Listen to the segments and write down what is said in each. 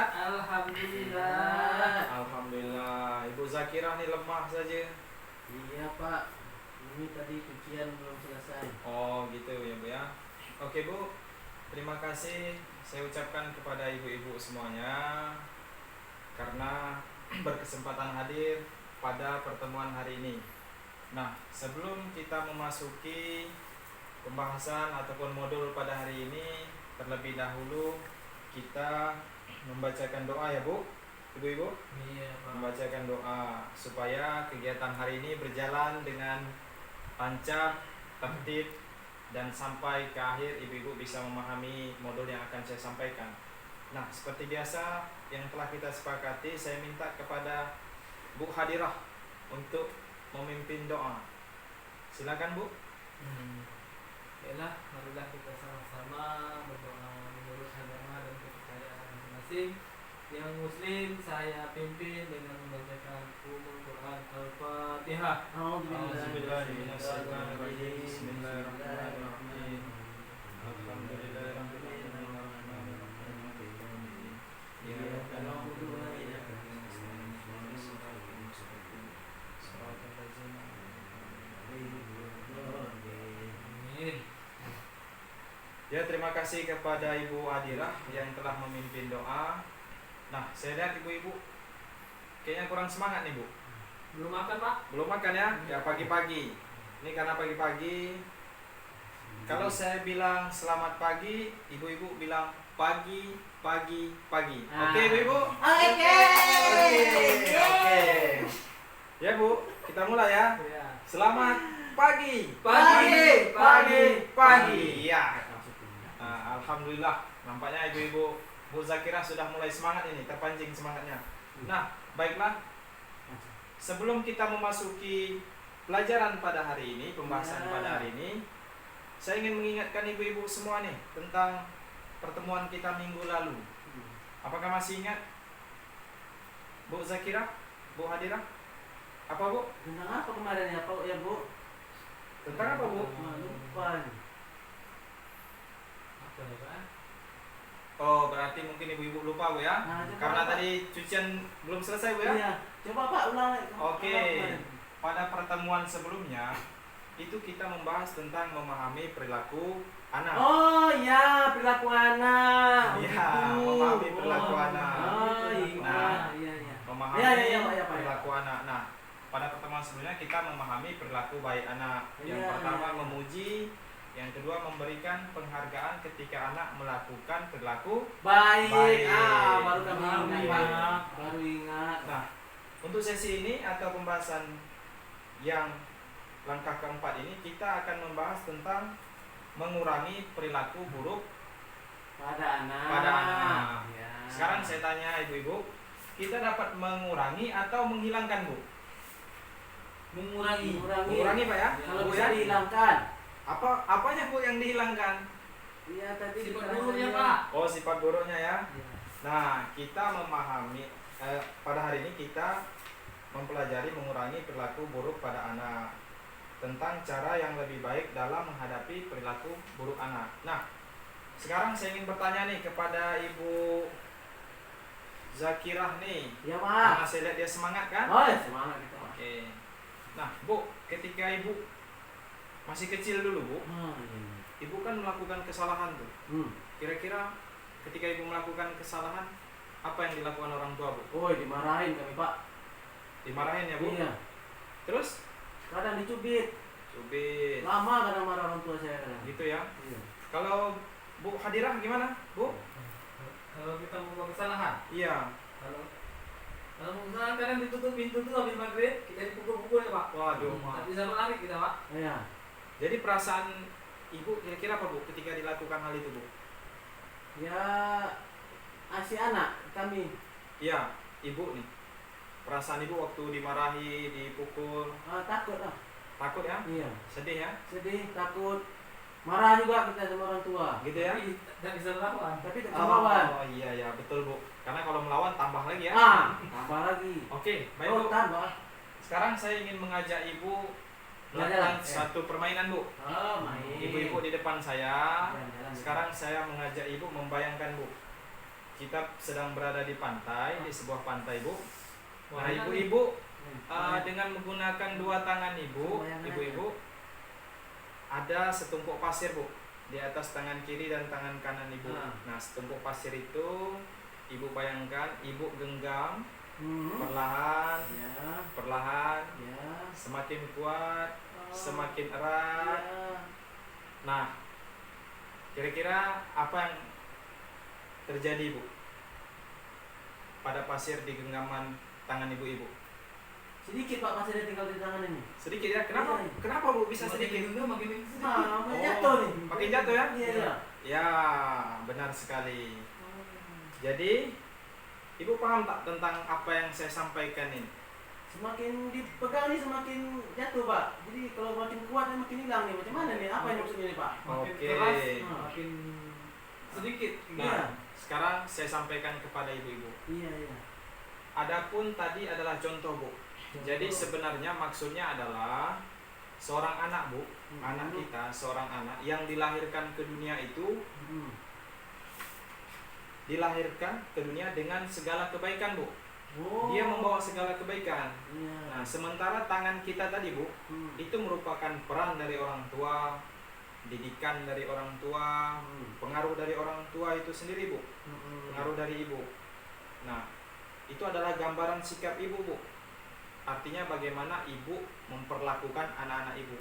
sehat? Alhamdulillah. Alhamdulillah. Ibu Zakirah nih lemah saja. Iya Pak, ini tadi cucian belum selesai. Oh gitu ya Bu ya. Oke Bu, terima kasih saya ucapkan kepada ibu-ibu semuanya karena berkesempatan hadir pada pertemuan hari ini. Nah, sebelum kita memasuki pembahasan ataupun modul pada hari ini, terlebih dahulu kita membacakan doa ya Bu, ibu-ibu. Iya Pak. Membacakan doa supaya kegiatan hari ini berjalan dengan lancar, tertib, dan sampai ke akhir ibu-ibu bisa memahami modul yang akan saya sampaikan. Nah, seperti biasa yang telah kita sepakati, saya minta kepada Bu Hadirah untuk memimpin doa. Silakan Bu. Baiklah, marilah kita sama-sama berdoa menurut agama dan kepercayaan masing-masing. Yang muslim saya pimpin dengan membacakan Quran Al-Fatihah. A'udzubillahiminasyaitonirrajim. Bismillahirrahmanirrahim. Alhamdulillahirrahmanirrahim. Iyyaka na'budu wa iyyaka nasta'in. Ihdinas siratal mustaqim. Shiratal ladzina an'amta 'alaihim. Ya, terima kasih kepada Ibu Adirah yang telah memimpin doa. Nah, saya lihat ibu-ibu kayaknya kurang semangat nih Bu. Belum makan Pak? Belum makan ya? Ya pagi-pagi. Ini karena pagi-pagi. Kalau saya bilang selamat pagi, ibu-ibu bilang pagi, pagi, pagi. Oke ibu-ibu? Oke. Ya Bu, kita mulai ya. Ya. Selamat pagi. Pagi, pagi, pagi. Ya. Nah, alhamdulillah, nampaknya ibu-ibu Bu Zakirah sudah mulai semangat ini, terpancing semangatnya. Nah, baiklah. Sebelum kita memasuki pelajaran pada hari ini, pembahasan pada hari ini, saya ingin mengingatkan ibu-ibu semua nih tentang pertemuan kita minggu lalu. Apakah masih ingat? Bu Zakirah, Bu Hadirah? Apa Bu? Tentang apa kemarin ya Pak ya Bu? Tentang apa Bu? Lupa nih. Apa ya Pak? Oh, berarti mungkin ibu-ibu lupa Bu ya? Nah, Karena Pak. tadi cucian belum selesai Bu ya? Iya. Coba Pak ulang. Oke. Pada pertemuan sebelumnya itu kita membahas tentang memahami perilaku anak. Oh iya, perilaku anak. Iya, Gitu. memahami perilaku anak. Oh iya. Nah, Iya iya. Memahami Iya, Pak, ya, Pak. perilaku anak. Nah, pada pertemuan sebelumnya kita memahami perilaku baik anak. Yang Iya, pertama iya. memuji, yang kedua memberikan penghargaan ketika anak melakukan perilaku. Baik. Baik. Baru kami Baru ingat, ingat. Pak. Baru ingat. Nah, untuk sesi ini atau pembahasan yang langkah keempat ini kita akan membahas tentang mengurangi perilaku buruk Pada anak. pada anak. Ya. Sekarang saya tanya ibu-ibu, kita dapat mengurangi atau menghilangkan Bu? mengurangi. Mengurangi Pak ya? Kalau Bu, bisa ya? dihilangkan. Apanya Bu yang dihilangkan? Iya tadi Sifat diterangkan buruknya, ya. Pak. Oh, sifat buruknya ya. Iya. Nah, kita memahami pada hari ini kita mempelajari mengurangi perilaku buruk pada anak, tentang cara yang lebih baik dalam menghadapi perilaku buruk anak. Nah, sekarang saya ingin bertanya nih kepada Ibu Zakirah nih. Iya Pak. Karena saya lihat dia semangat kan? Oh ya, semangat kita Pak. Oke. Nah, Bu, ketika Ibu masih kecil dulu, Bu, Iya. Ibu kan melakukan kesalahan tuh. Kira-kira ketika Ibu melakukan kesalahan, apa yang dilakukan orang tua, Bu? Oh, dimarahin kami Pak. Dimarahin ya, Bu? Iya. Terus? Kadang dicubit. Cubit. Lama kadang marah orang tua saya kadang. Gitu ya. Iya. Kalau Bu Hadirah gimana, Bu? Kalau kita membuat kesalahan, Iya. kalau kesalahan kadang ditutup pintu tuh habis maghrib, kita dipukul-pukul ya Pak. Waduh, Tak bisa berlari kita Pak. Iya. Jadi perasaan Ibu kira-kira apa, Bu, ketika dilakukan hal itu, Bu? Ya, asih anak kami. Iya, Ibu nih. Perasaan Ibu waktu dimarahi, dipukul, Takut lah. takut ya? Iya. Sedih ya? Sedih, takut. Marah juga kita sama orang tua. Gitu ya? Tapi tak bisa melawan. Tapi tak melawan. Oh iya ya, betul Bu. Karena kalau melawan tambah lagi ya. Tambah lagi. Oke, baik Bu. Tambah. Sekarang saya ingin mengajak Ibu Jalan-jalan, melakukan satu permainan Bu. Main. Ibu-ibu di depan saya. Jalan-jalan. Sekarang saya mengajak Ibu membayangkan Bu. kita sedang berada di pantai, di sebuah pantai, Bu. Nah, Bayangan ibu-ibu dengan menggunakan dua tangan ibu-ibu ada setumpuk pasir, Bu, di atas tangan kiri dan tangan kanan ibu. Nah, setumpuk pasir itu ibu bayangkan, ibu genggam perlahan, perlahan, semakin kuat, semakin erat. Nah, kira-kira apa yang terjadi, Bu, pada pasir di genggaman tangan ibu-ibu? Sedikit Pak pasirnya tinggal di tangan ini. Sedikit ya? Kenapa? Iya. Kenapa, Bu, bisa sedikit? makin Nah, makin jatuh nih. Makin jatuh ya? Iya. Ya, benar sekali. Jadi, ibu paham tak tentang apa yang saya sampaikan ini? Semakin dipegang nih semakin jatuh Pak. Jadi kalau makin kuat makin hilang nih. Macam mana nih? Apa yang maksudnya nih Pak? Makin Oke. keras, makin sedikit. Nah, sekarang saya sampaikan kepada ibu-ibu. Iya. Adapun tadi adalah contoh, Bu. Jadi sebenarnya maksudnya adalah seorang anak, Bu, anak kita, seorang anak yang dilahirkan ke dunia itu dilahirkan ke dunia dengan segala kebaikan, Bu. Dia membawa segala kebaikan. Nah, sementara tangan kita tadi, Bu, itu merupakan peran dari orang tua, didikan dari orang tua, pengaruh dari orang tua itu sendiri, Bu. Pengaruh dari ibu. Nah, itu adalah gambaran sikap ibu, Bu. Artinya bagaimana ibu memperlakukan anak-anak ibu.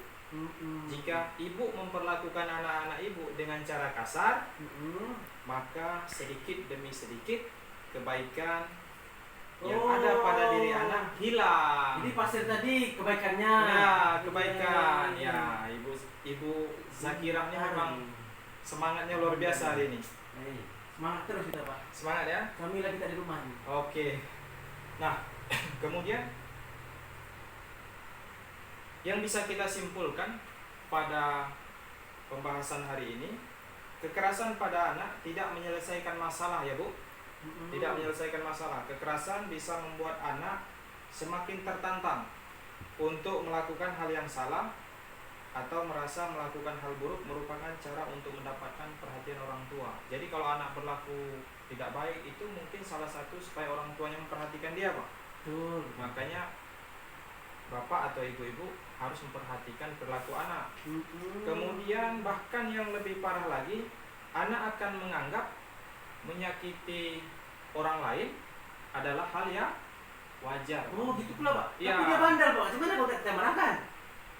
Jika ibu memperlakukan anak-anak ibu dengan cara kasar, maka sedikit demi sedikit kebaikan yang ada pada diri anak hilang. Jadi pasir tadi kebaikannya. Ya, kebaikan. Ya, ibu Zakirah ini memang semangatnya luar biasa hari ini. Semangat terus kita Pak. Semangat ya. Kami lagi tak di rumah nih. Oke. Nah, kemudian yang bisa kita simpulkan pada pembahasan hari ini, kekerasan pada anak tidak menyelesaikan masalah, ya, Bu. Tidak menyelesaikan masalah. Kekerasan bisa membuat anak semakin tertantang untuk melakukan hal yang salah atau merasa melakukan hal buruk merupakan cara untuk mendapatkan perhatian orang tua. Jadi kalau anak berlaku tidak baik itu mungkin salah satu supaya orang tuanya memperhatikan dia, Pak. Betul. Makanya bapak atau ibu-ibu harus memperhatikan perilaku anak. Kemudian bahkan yang lebih parah lagi, anak akan menganggap menyakiti orang lain adalah hal yang wajar. Oh, gitu pula, Pak. Ya. Tapi dia bandel, Pak. Gimana kalau kita marahkan?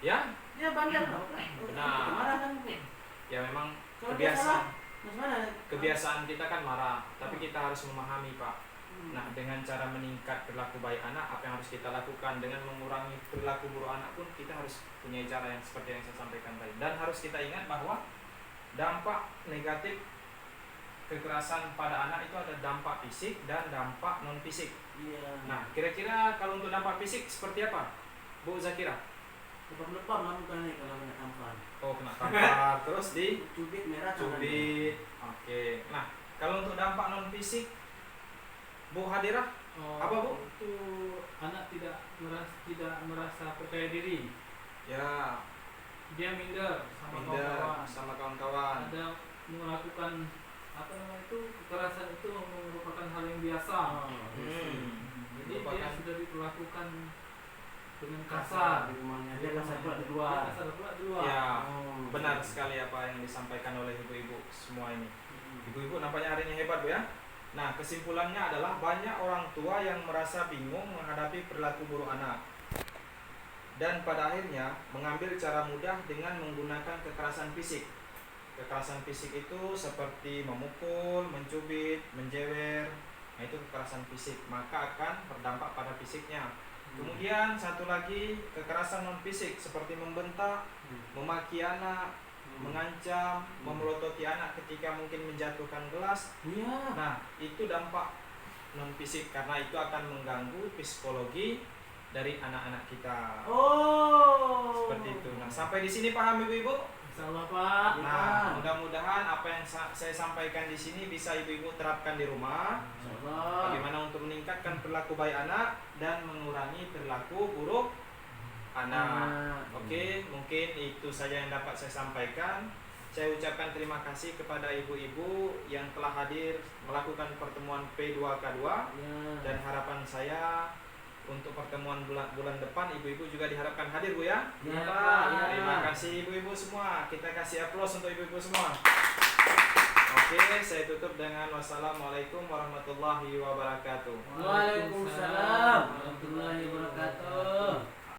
Ya, Dia bandel, Pak. Nah. Kita marahkan, Bu. ya memang Kalau dia kebiasaan salah, gimana? kebiasaan kita kan marah, tapi kita harus memahami, Pak. Nah, dengan cara meningkat perilaku baik anak, apa yang harus kita lakukan? Dengan mengurangi perilaku buruk anak pun kita harus punya cara yang seperti yang saya sampaikan tadi. Dan harus kita ingat bahwa dampak negatif kekerasan pada anak itu ada dampak fisik dan dampak non fisik. Iya. Nah, kira-kira kalau untuk dampak fisik seperti apa, Bu Zakira? Lebam-lebam lah bukan nih kalau kena tampar. Oh, kena tampar, terus di Cubit merah tangan. cubit. Oke. Nah, kalau untuk dampak non fisik, Bu Hadirah, apa, Bu? Itu anak tidak merasa percaya diri. Ya, Dia minder sama minder kawan-kawan. sama kawan-kawan. Ada melakukan apa namanya itu, kekerasan itu merupakan hal yang biasa. Jadi dia Merupakan sudah diperlakukan dengan kasar. Di rumahnya. Dia kasar pula di luar. Dia kasar pula di luar. ya, benar sekali apa yang disampaikan oleh ibu-ibu semua ini. Ibu-ibu nampaknya hari ini hebat, Bu, ya. Nah, kesimpulannya adalah banyak orang tua yang merasa bingung menghadapi perilaku buruk anak. Dan pada akhirnya mengambil cara mudah dengan menggunakan kekerasan fisik. Kekerasan fisik itu seperti memukul, mencubit, menjewer. Nah, itu kekerasan fisik, maka akan berdampak pada fisiknya. Kemudian satu lagi kekerasan non fisik seperti membentak, memaki anak, mengancam, memelototi anak ketika mungkin menjatuhkan gelas. Iya. Nah, itu dampak non fisik karena itu akan mengganggu psikologi dari anak-anak kita. Oh. Seperti itu. Nah, sampai di sini paham Ibu-ibu? Insyaallah, Pak. Nah, mudah-mudahan apa yang saya sampaikan di sini bisa ibu-ibu terapkan di rumah. Insyaallah. Bagaimana untuk meningkatkan perilaku baik anak dan mengurangi perilaku buruk anak. Oke, mungkin itu saja yang dapat saya sampaikan. Saya ucapkan terima kasih kepada ibu-ibu yang telah hadir melakukan pertemuan P2K2 Ya. dan harapan saya untuk pertemuan bulan depan ibu-ibu juga diharapkan hadir Bu ya. Ya, Ya, Pak. Ya. Terima kasih ibu-ibu semua. Kita kasih aplaus untuk ibu-ibu semua. Oke, saya tutup dengan wassalamualaikum warahmatullahi wabarakatuh. Waalaikumsalam warahmatullahi wabarakatuh.